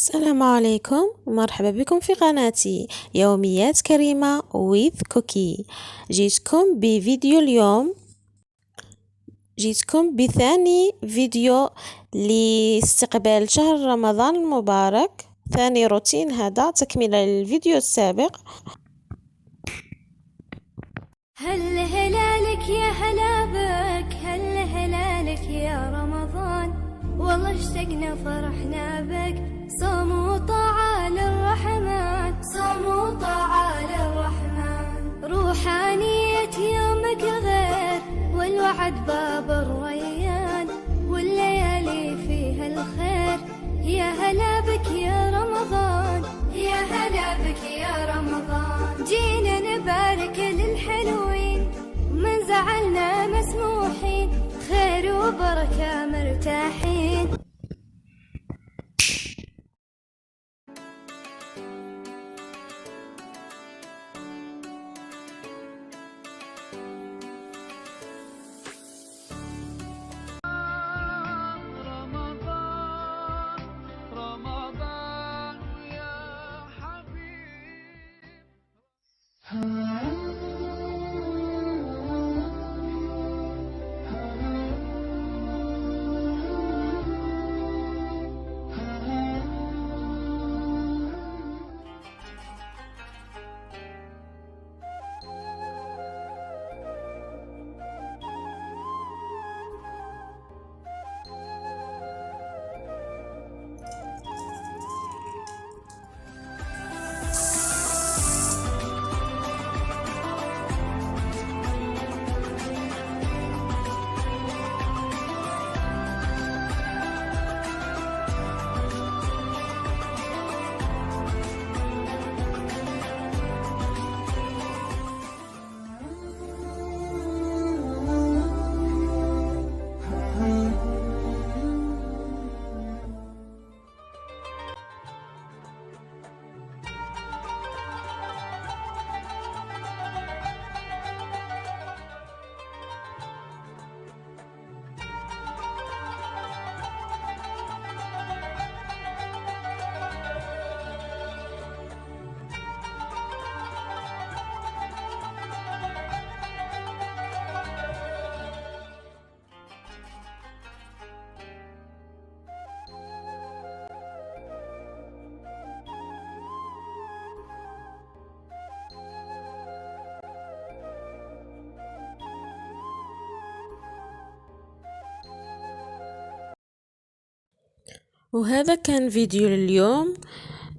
السلام عليكم ومرحبا بكم في قناتي يوميات كريمة with كوكي. جيتكم بثاني فيديو لاستقبال شهر رمضان المبارك، ثاني روتين، هذا تكملة للفيديو السابق. هل هلالك يا هلا بك، هل هلالك يا رمضان، والله اشتقنا فرحنا بك، صوم وطاعة للرحمن، صوم وطاعة للرحمن، روحانية يومك الغير والوعد باب الريان، والليالي فيها الخير، يا هلا بك يا رمضان، يا هلا بك يا رمضان، جينا نبارك للحلوين من زعلنا مسموحين، خير وبركة مرتاحين. وهذا كان فيديو لليوم،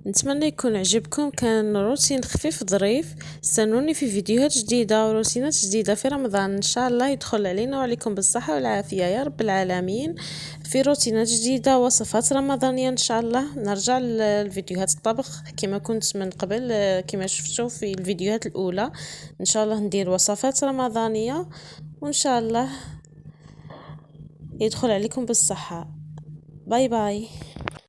نتمنى يكون عجبكم. كان روتين خفيف ظريف. استنوني في فيديوهات جديدة وروتينات جديدة في رمضان ان شاء الله يدخل علينا وعليكم بالصحة والعافية يا رب العالمين، في روتينات جديدة، وصفات رمضانية ان شاء الله. نرجع للفيديوهات الطبخ كما كنت من قبل، كما شفتوا في الفيديوهات الاولى. ان شاء الله ندير وصفات رمضانية وان شاء الله يدخل عليكم بالصحة. باي باي.